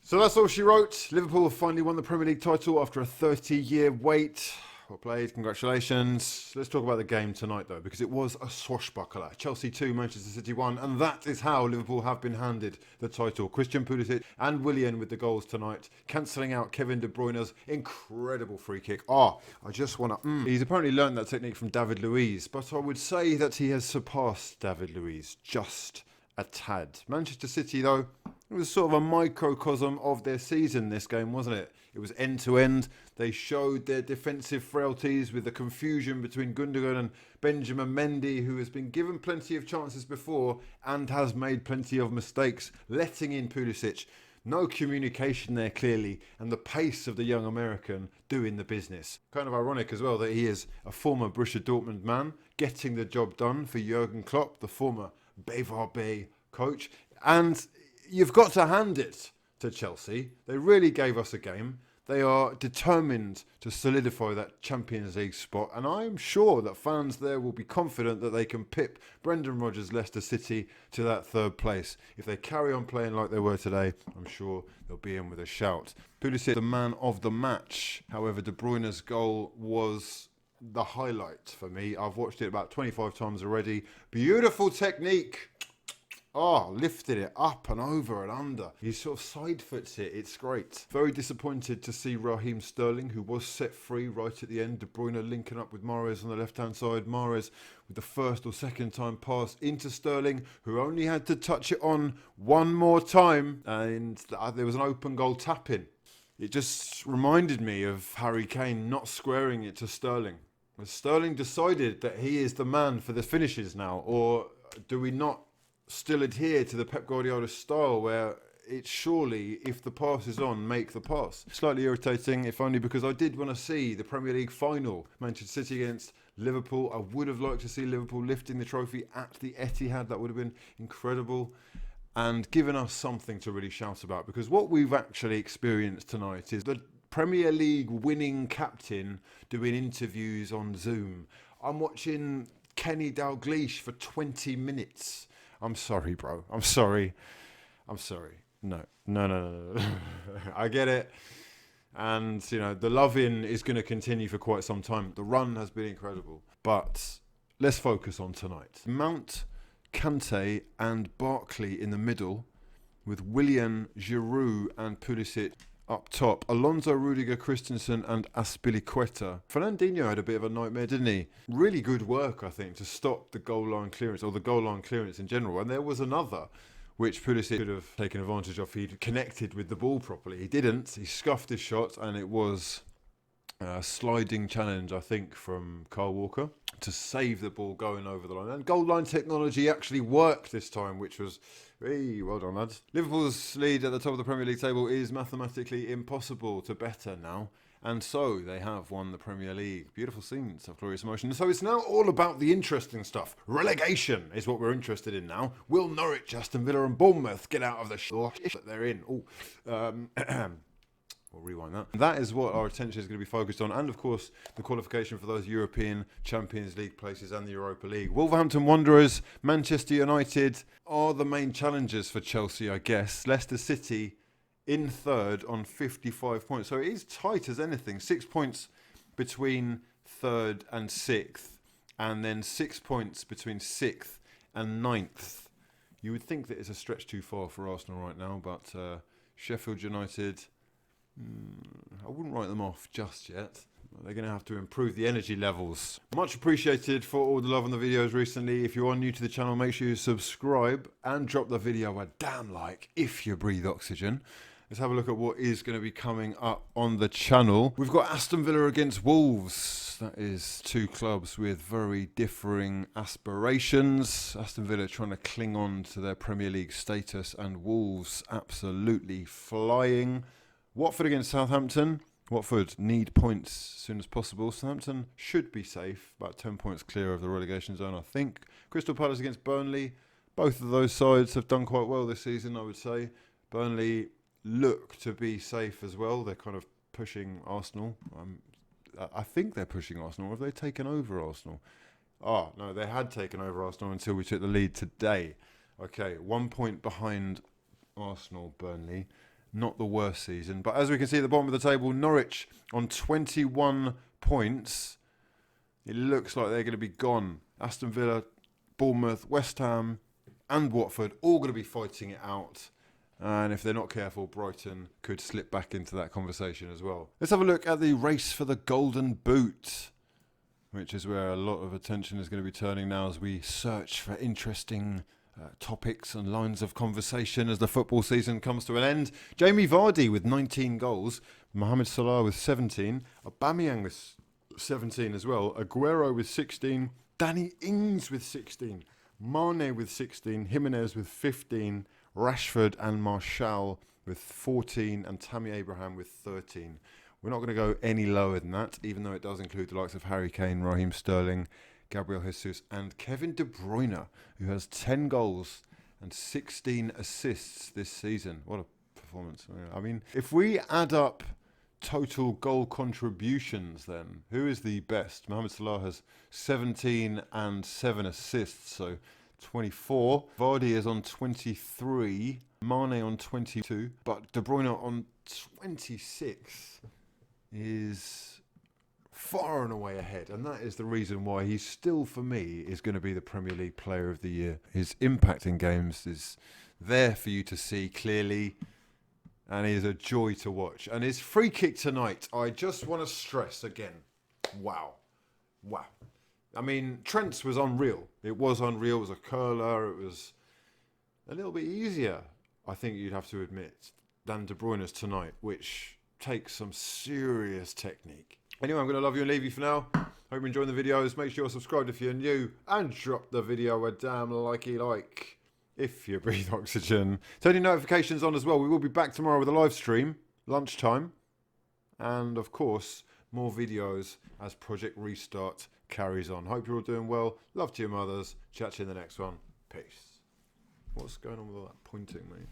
So that's all she wrote. Liverpool have finally won the Premier League title after a 30-year wait. Well played, congratulations. Let's talk about the game tonight though, because it was a swashbuckler. Chelsea 2, Manchester City 1, and that is how Liverpool have been handed the title. Christian Pulisic and Willian with the goals tonight, cancelling out Kevin De Bruyne's incredible free kick. I just want to... He's apparently learned that technique from David Luiz, but I would say that he has surpassed David Luiz just a tad. Manchester City though, it was sort of a microcosm of their season, this game, wasn't it? It was end-to-end. They showed their defensive frailties with the confusion between Gundogan and Benjamin Mendy, who has been given plenty of chances before and has made plenty of mistakes, letting in Pulisic. No communication there, clearly, and the pace of the young American doing the business. Kind of ironic as well that he is a former Borussia Dortmund man, getting the job done for Jurgen Klopp, the former BVB coach. And you've got to hand it to Chelsea. They really gave us a game. They are determined to solidify that Champions League spot, and I'm sure that fans there will be confident that they can pip Brendan Rodgers' Leicester City to that third place. If they carry on playing like they were today, I'm sure they'll be in with a shout. Pulisic, the man of the match. However, De Bruyne's goal was the highlight for me. I've watched it about 25 times already. Beautiful technique. Lifted it up and over and under. He sort of side foots it. It's great. Very disappointed to see Raheem Sterling, who was set free right at the end. De Bruyne linking up with Mahrez on the left-hand side. Mahrez with the first or second time pass into Sterling, who only had to touch it on one more time. And there was an open goal tap-in. It just reminded me of Harry Kane not squaring it to Sterling. Has Sterling decided that he is the man for the finishes now? Or do we not still adhere to the Pep Guardiola style where it's surely, if the pass is on, make the pass? Slightly irritating, if only because I did want to see the Premier League final, Manchester City against Liverpool. I would have liked to see Liverpool lifting the trophy at the Etihad. That would have been incredible and given us something to really shout about, because what we've actually experienced tonight is the Premier League winning captain doing interviews on Zoom. I'm watching Kenny Dalglish for 20 minutes. I'm sorry, bro. I'm sorry. No. I get it. And, you know, the love-in is going to continue for quite some time. The run has been incredible. But let's focus on tonight. Mount, Kante and Barkley in the middle, with Willian, Giroud and Pulisic up top. Alonso, Rudiger, Christensen and Azpilicueta. Fernandinho had a bit of a nightmare, didn't he? Really good work, I think, to stop the goal line clearance, or the goal line clearance in general. And there was another which Pulisic could have taken advantage of. He'd connected with the ball properly. He didn't. He scuffed his shot, and it was a sliding challenge, I think, from Kyle Walker to save the ball going over the line. And goal line technology actually worked this time, which was... Hey, well done, lads. Liverpool's lead at the top of the Premier League table is mathematically impossible to better now. And so they have won the Premier League. Beautiful scenes of glorious emotion. So it's now all about the interesting stuff. Relegation is what we're interested in now. Will Norwich, Aston Villa and Bournemouth get out of the shit that they're in? We'll rewind that. That is what our attention is going to be focused on. And, of course, the qualification for those European Champions League places and the Europa League. Wolverhampton Wanderers, Manchester United are the main challengers for Chelsea, I guess. Leicester City in third on 55 points. So it is tight as anything. 6 points between third and sixth. And then 6 points between sixth and ninth. You would think that it's a stretch too far for Arsenal right now. But Sheffield United... I wouldn't write them off just yet. They're going to have to improve the energy levels. Much appreciated for all the love on the videos recently. If you are new to the channel, make sure you subscribe and drop the video a damn like if you breathe oxygen. Let's have a look at what is going to be coming up on the channel. We've got Aston Villa against Wolves. That is two clubs with very differing aspirations. Aston Villa trying to cling on to their Premier League status, and Wolves absolutely flying. Watford against Southampton. Watford need points as soon as possible. Southampton should be safe, about 10 points clear of the relegation zone, I think. Crystal Palace against Burnley. Both of those sides have done quite well this season, I would say. Burnley look to be safe as well. They're kind of pushing Arsenal. I think they're pushing Arsenal. Have they taken over Arsenal? Oh, no, they had taken over Arsenal until we took the lead today. Okay, 1 point behind Arsenal, Burnley. Not the worst season. But as we can see at the bottom of the table, Norwich on 21 points. It looks like they're going to be gone. Aston Villa, Bournemouth, West Ham and Watford all going to be fighting it out. And if they're not careful, Brighton could slip back into that conversation as well. Let's have a look at the race for the Golden Boot, which is where a lot of attention is going to be turning now as we search for interesting topics and lines of conversation as the football season comes to an end. Jamie Vardy with 19 goals, Mohamed Salah with 17, Aubameyang with 17 as well, Aguero with 16, Danny Ings with 16, Mane with 16, Jimenez with 15, Rashford and Martial with 14, and Tammy Abraham with 13. We're not going to go any lower than that, even though it does include the likes of Harry Kane, Raheem Sterling, Gabriel Jesus and Kevin De Bruyne, who has 10 goals and 16 assists this season. What a performance. I mean, if we add up total goal contributions, then who is the best? Mohamed Salah has 17 and 7 assists, so 24. Vardy is on 23, Mane on 22, but De Bruyne on 26 is far and away ahead, and that is the reason why he still, for me, is going to be the Premier League Player of the Year. His impact in games is there for you to see clearly, and he is a joy to watch. And his free kick tonight, I just want to stress again, wow. I mean, Trent's was unreal. It was unreal. It was a curler. It was a little bit easier, I think you'd have to admit, than De Bruyne's tonight, which takes some serious technique. Anyway, I'm going to love you and leave you for now. Hope you're enjoying the videos. Make sure you're subscribed if you're new, and drop the video a damn likey like if you breathe oxygen. Turn your notifications on as well. We will be back tomorrow with a live stream, lunchtime, and of course, more videos as Project Restart carries on. Hope you're all doing well. Love to your mothers. Chat to you in the next one. Peace. What's going on with all that pointing, mate?